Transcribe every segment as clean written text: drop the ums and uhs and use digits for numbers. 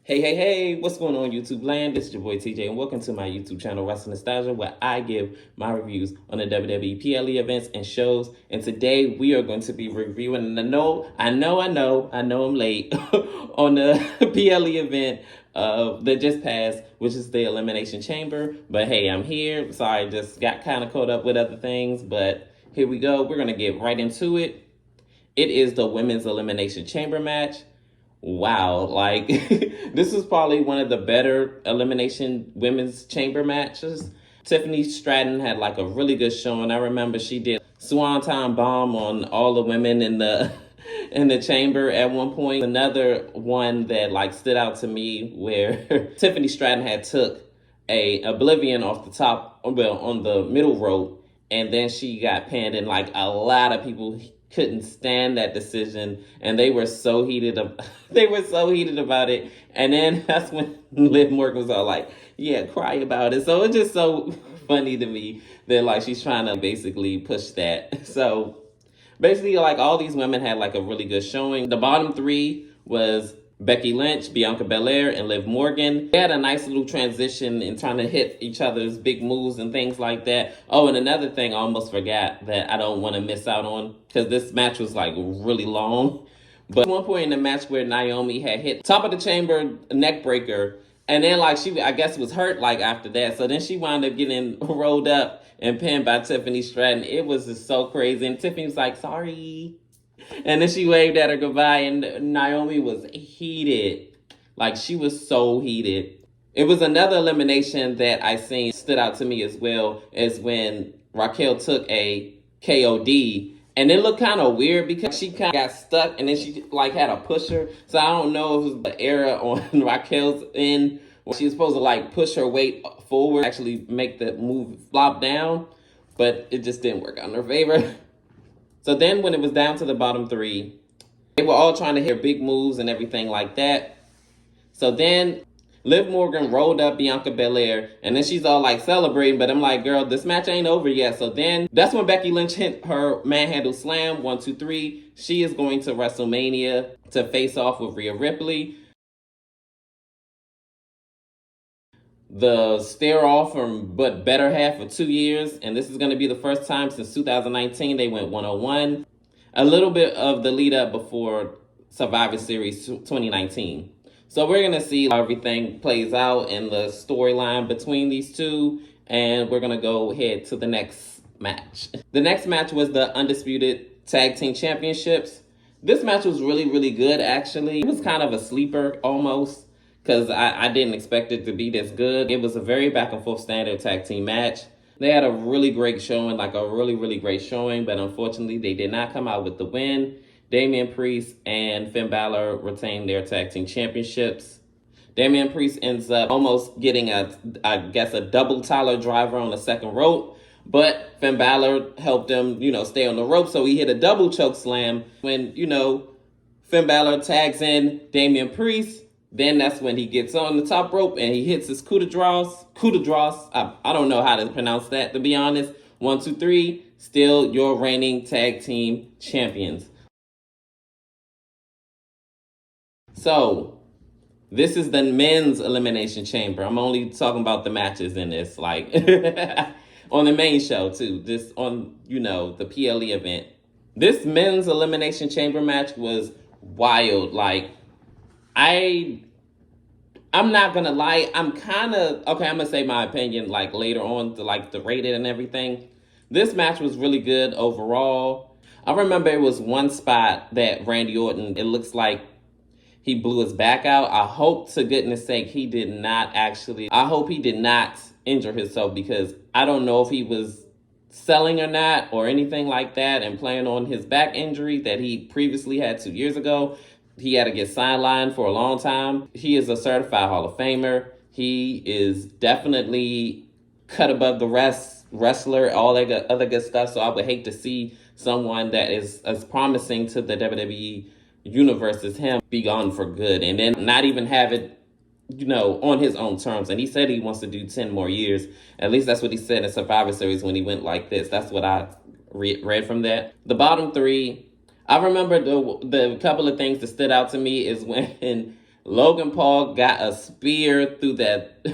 Hey, what's going on YouTube land? This is your boy TJ and welcome to my YouTube channel, Wrestling Nostalgia, where I give my reviews on the WWE PLE events and shows. And today we are going to be reviewing, and I know I'm late, on the PLE event that just passed, which is the Elimination Chamber. But hey, I'm here. Sorry, just got kind of caught up with other things, but here we go. We're going to get right into it. It is the Women's Elimination Chamber match. Wow, like this is probably one of the better Elimination Women's Chamber matches. Tiffany Stratton had like a really good showing. I remember she did Swanton Bomb on all the women in the in the chamber at one point. Another one that like stood out to me where Tiffany Stratton had took a Oblivion off the top, well, on the middle rope, and then she got pinned, and like a lot of people couldn't stand that decision, and they were so heated about it. And then that's when Liv Morgan was all like, yeah, cry about it. So it's just so funny to me that like she's trying to basically push that. So basically, like, all these women had like a really good showing. The bottom three was Becky Lynch, Bianca Belair, and Liv Morgan. They had a nice little transition in trying to hit each other's big moves and things like that. Oh, and another thing I almost forgot that I don't want to miss out on, because this match was like really long. But at one point in the match where Naomi had hit top of the chamber neck breaker, and then like she, I guess, was hurt like after that. So then she wound up getting rolled up and pinned by Tiffany Stratton. It was just so crazy. And Tiffany was like, sorry. And then she waved at her goodbye, and Naomi was heated. Like, she was so heated. It was another elimination that I seen stood out to me as well, as when Raquel took a KOD. And it looked kind of weird because she kind of got stuck, and then she like had a pusher. So I don't know if it was the error on Raquel's end, where she was supposed to like push her weight forward, actually make the move flop down. But it just didn't work out in her favor. So then when it was down to the bottom three, they were all trying to hit big moves and everything like that. So then Liv Morgan rolled up Bianca Belair, and then she's all like celebrating, but I'm like, girl, this match ain't over yet. So then that's when Becky Lynch hit her manhandle slam, 1, 2, 3. She is going to WrestleMania to face off with Rhea Ripley. The stare off from but better half for 2 years, and this is going to be the first time since 2019 they went 101. A little bit of the lead up before Survivor Series 2019. So we're going to see how everything plays out in the storyline between these two, and we're going to go ahead to the next match. The next match was the Undisputed Tag Team Championships. This match was really, really good, actually. It was kind of a sleeper almost, because I didn't expect it to be this good. It was a very back and forth standard tag team match. They had a really great showing, like a really, really great showing, but unfortunately they did not come out with the win. Damian Priest and Finn Balor retained their tag team championships. Damian Priest ends up almost getting a double Tyler driver on the second rope, but Finn Balor helped him, stay on the rope, so he hit a double choke slam. When, Finn Balor tags in Damian Priest, then that's when he gets on the top rope and he hits his coup de grace. I don't know how to pronounce that, to be honest. 1, 2, 3, still your reigning tag team champions. So, this is the men's Elimination Chamber. I'm only talking about the matches in this, like, on the main show, too. This on, the PLE event. This men's Elimination Chamber match was wild. Like, I'm not gonna lie, I'm gonna say my opinion like later on to like the rated and everything. This match was really good overall. I remember it was one spot that Randy Orton, it looks like he blew his back out. I hope to goodness sake I hope he did not injure himself, because I don't know if he was selling or not or anything like that and playing on his back injury that he previously had 2 years ago. He had to get sidelined for a long time. He is a certified Hall of Famer. He is definitely cut above the rest, wrestler, all that other good stuff. So I would hate to see someone that is as promising to the WWE universe as him be gone for good, and then not even have it, on his own terms. And he said he wants to do 10 more years. At least that's what he said in Survivor Series when he went like this. That's what I read from that. The bottom three, I remember the couple of things that stood out to me is when Logan Paul got a spear through that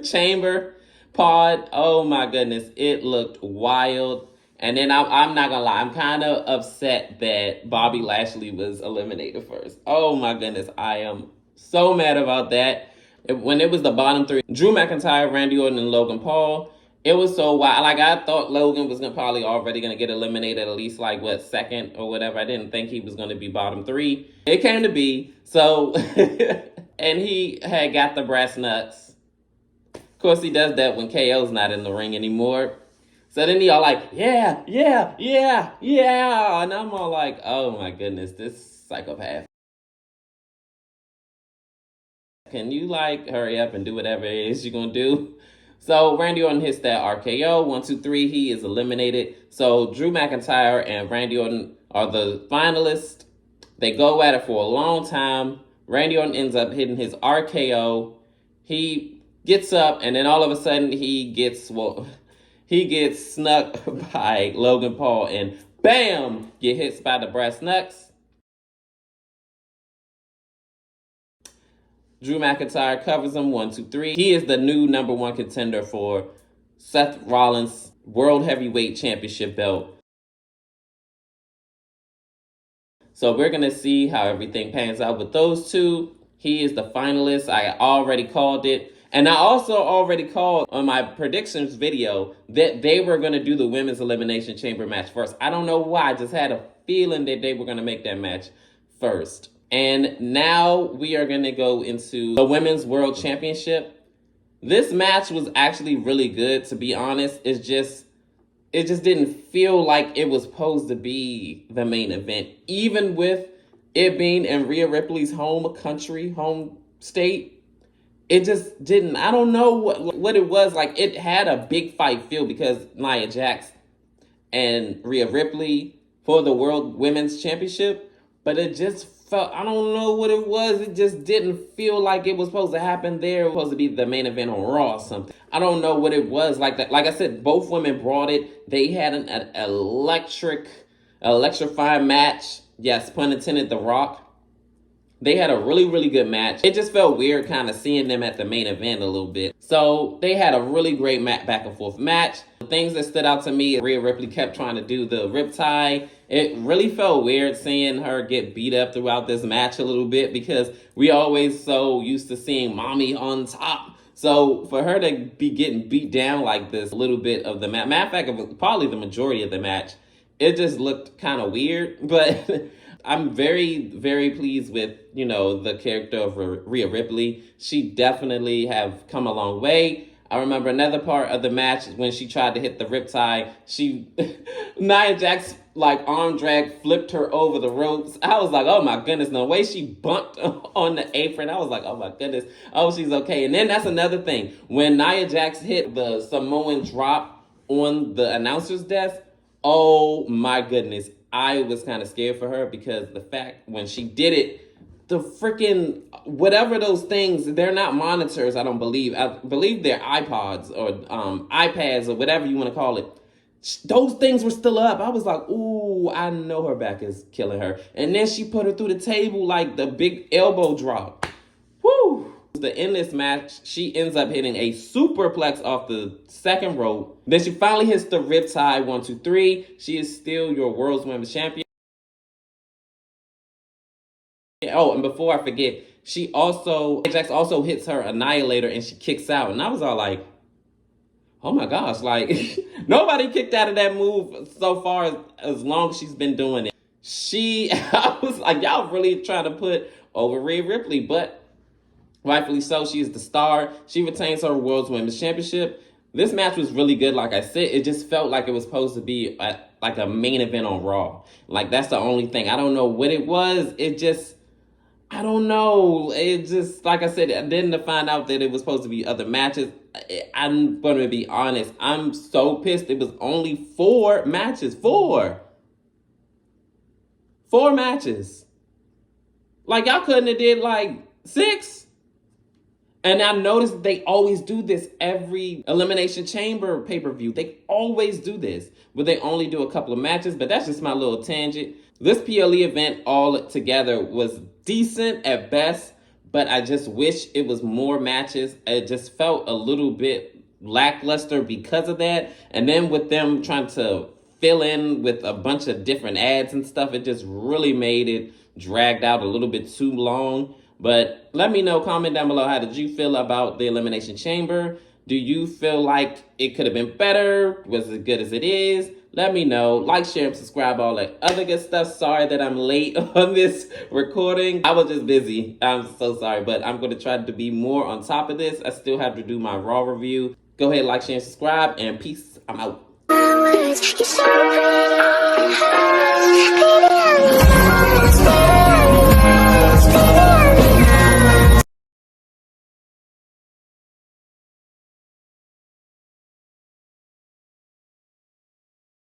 chamber pod. Oh my goodness, it looked wild. And then I'm not gonna lie, I'm kind of upset that Bobby Lashley was eliminated first. Oh my goodness, I am so mad about that. When it was the bottom three, Drew McIntyre, Randy Orton, and Logan Paul, it was so wild. Like, I thought Logan was probably already gonna get eliminated at least like what, second or whatever. I didn't think he was gonna be bottom three. It came to be. So and he had got the brass nuts. Of course, he does that when KO's not in the ring anymore. So then he all like, yeah, yeah, yeah, yeah. And I'm all like, oh my goodness, this psychopath. Can you like hurry up and do whatever it is you're gonna do? So Randy Orton hits that RKO. 1, 2, 3. He is eliminated. So Drew McIntyre and Randy Orton are the finalists. They go at it for a long time. Randy Orton ends up hitting his RKO. He gets up, and then all of a sudden he gets snuck by Logan Paul, and bam, get hit by the brass knucks. Drew McIntyre covers him. 1, 2, 3. He is the new number one contender for Seth Rollins' World Heavyweight Championship belt. So we're going to see how everything pans out with those two. He is the finalist. I already called it. And I also already called on my predictions video that they were going to do the Women's Elimination Chamber match first. I don't know why. I just had a feeling that they were going to make that match first. And now we are going to go into the Women's World Championship. This match was actually really good, to be honest. It just didn't feel like it was supposed to be the main event. Even with it being in Rhea Ripley's home country, home state, it just didn't. I don't know what it was. Like, it had a big fight feel because Nia Jax and Rhea Ripley for the World Women's Championship. But it just felt, I don't know what it was. It just didn't feel like it was supposed to happen there. It was supposed to be the main event on Raw or something. I don't know what it was. Like that. Like I said, both women brought it. They had an electrifying match. Yes, pun intended, The Rock. They had a really, really good match. It just felt weird kind of seeing them at the main event a little bit. So they had a really great back and forth match. The things that stood out to me, Rhea Ripley kept trying to do the riptide. It really felt weird seeing her get beat up throughout this match a little bit because we always so used to seeing mommy on top. So for her to be getting beat down like this a little bit of the match, matter of fact, it was probably the majority of the match, it just looked kind of weird. But I'm very, very pleased with, the character of Rhea Ripley. She definitely have come a long way. I remember another part of the match when she tried to hit the riptide. Nia Jax, arm drag, flipped her over the ropes. I was like, oh my goodness. The way she bumped on the apron, I was like, oh my goodness. Oh, she's okay. And then that's another thing. When Nia Jax hit the Samoan drop on the announcer's desk, oh my goodness. I was kind of scared for her because the fact when she did it, the freaking, whatever those things, they're not monitors, I don't believe. I believe they're iPods or iPads or whatever you want to call it. Those things were still up. I was like, ooh, I know her back is killing her. And then she put her through the table like the big elbow drop. Woo! The end of this match, she ends up hitting a superplex off the second rope. Then she finally hits the riptide. 1, 2, 3. She is still your World's Women's Champion. Oh, and before I forget, Jax also hits her Annihilator and she kicks out. And I was all like, oh my gosh, nobody kicked out of that move so far as long as she's been doing it. I was like, y'all really trying to put over Rhea Ripley, but rightfully so, she is the star. She retains her World's Women's Championship. This match was really good, like I said. It just felt like it was supposed to be like a main event on Raw. That's the only thing. I don't know what it was. I don't know. It just, like I said, then to find out that it was supposed to be other matches, I'm going to be honest. I'm so pissed. It was only 4 matches. 4 matches. Y'all couldn't have did 6. And I noticed they always do this every Elimination Chamber pay-per-view. They always do this, but they only do a couple of matches. But that's just my little tangent. This PLE event all together was decent at best, but I just wish it was more matches. It just felt a little bit lackluster because of that. And then with them trying to fill in with a bunch of different ads and stuff, it just really made it dragged out a little bit too long. But let me know, comment down below, how did you feel about the Elimination Chamber? Do you feel like it could have been better? Was it as good as it is? Let me know. Like, share, and subscribe, all that other good stuff. Sorry that I'm late on this recording. I was just busy. I'm so sorry, but I'm going to try to be more on top of this. I still have to do my Raw review. Go ahead, like, share, and subscribe, and peace. I'm out.